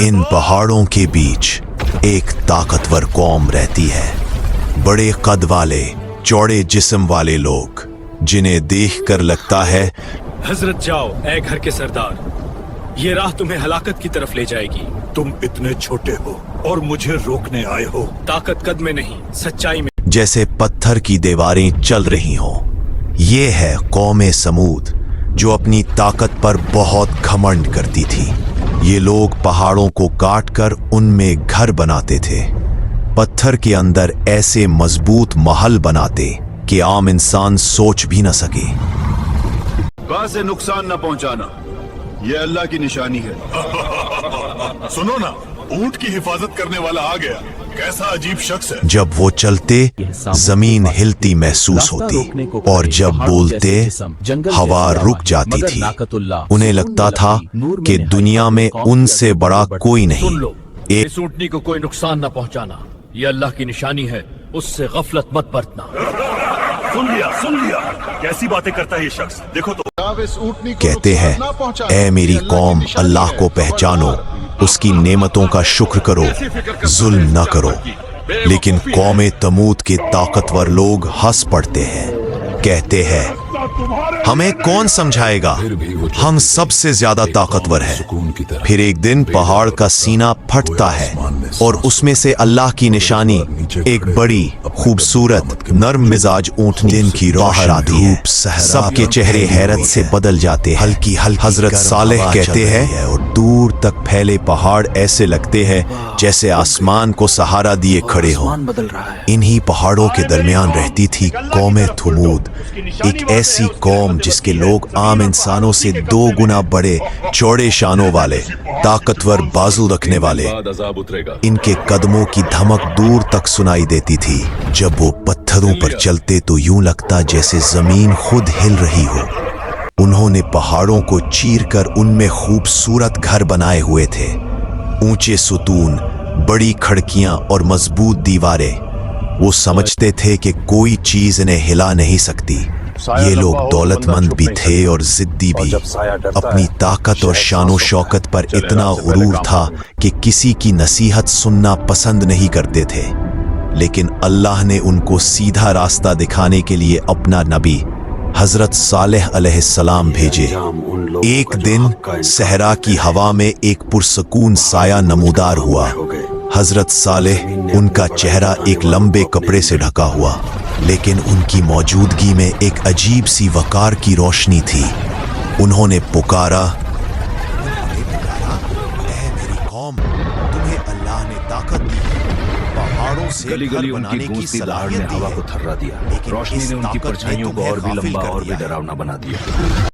इन पहाड़ों के बीच एक ताकतवर कौम रहती है। बड़े कद वाले, चौड़े जिस्म वाले लोग, जिन्हें देखकर लगता है हजरत जाओ ऐ घर के सरदार, ये राह तुम्हें हलाकत की तरफ ले जाएगी। तुम इतने छोटे हो और मुझे रोकने आए हो। ताकत कद में नहीं, सच्चाई में। जैसे पत्थर की दीवारें चल रही हों। ये है कौमे समूद, जो अपनी ताकत पर बहुत घमंड करती थी। ये लोग पहाड़ों को काटकर उनमें घर बनाते थे, पत्थर के अंदर ऐसे मजबूत महल बनाते कि आम इंसान सोच भी न सके। गाह से नुकसान न पहुंचाना, ये अल्लाह की निशानी है। सुनो ना, ऊंट की हिफाजत करने वाला आ गया। कैसा अजीब शख्स है। जब वो चलते जमीन हिलती महसूस होती और जब बोलते हवा रुक जाती थी। उन्हें लगता था कि दुनिया में उनसे बड़ा कोई नहीं। सुन लो, इस ऊंटनी को कोई नुकसान न पहुंचाना, ये अल्लाह की निशानी है, उससे गफलत मत बरतना। सुन लिया, कैसी बातें करता है ये शख्स। देखो तो कहते हैं, ऐ मेरी कौम, अल्लाह को पहचानो, उसकी नेमतों का शुक्र करो, जुल्म न करो। लेकिन कौमे तमूद के ताकतवर लोग हंस पड़ते हैं, कहते हैं, हमें कौन समझाएगा, हम सबसे ज्यादा ताकतवर हैं। फिर एक दिन पहाड़ का सीना फटता है और उसमें से अल्लाह की निशानी, एक बड़ी खूबसूरत नर्म मिजाज ऊंटनी दिन की रोशनी आती है। सबके चेहरे हैरत से बदल जाते हैं। हल्की हजरत सालेह कहते हैं, और दूर तक फैले पहाड़ ऐसे लगते हैं जैसे आसमान को सहारा दिए खड़े हों। इन्हीं पहाड़ों के दरमियान रहती थी कौमे थमूद, एक ऐसी कौम जिसके लोग आम इंसानों से 2 गुना बड़े, चौड़े शानों वाले, ताकतवर बाजू रखने वाले। इनके कदमों की धमक दूर तक सुनाई देती थी। जब वो पत्थरों पर चलते तो यूं लगता जैसे जमीन खुद हिल रही हो। उन्होंने पहाड़ों को चीरकर उनमें खूबसूरत घर बनाए हुए थे। ऊंचे सुतून, बड़ी खिड़कियां और मजबूत दीवारें। वो समझते थे कि कोई चीज इन्हें हिला नहीं सकती। ये लोग दौलतमंद भी थे और जिद्दी भी। अपनी ताकत और शानो शौकत पर इतना गुरूर था कि किसी की नसीहत सुनना पसंद नहीं करते थे। लेकिन अल्लाह ने उनको सीधा रास्ता दिखाने के लिए अपना नबी हजरत सालेह अलैहिस्सलाम भेजे। एक दिन सहरा की हवा में एक पुरसकून साया नमूदार हुआ। हजरत सालेह, उनका चेहरा एक लंबे कपड़े से ढका हुआ, लेकिन उनकी मौजूदगी में एक अजीब सी वकार की रोशनी थी। उन्होंने पुकारा, ऐ मेरी कौम, तुम्हें अल्लाह ने ताकत दी है, पहाड़ों से घर बनाने की सलाहियत दी है, हवा को थर्रा दिया। लेकिन रोशनी इस ने उनकी ताकत ने परछाइयों को तुम्हें और भी गाफिल लंबा कर और भी दिया है। डरावना बना दिया।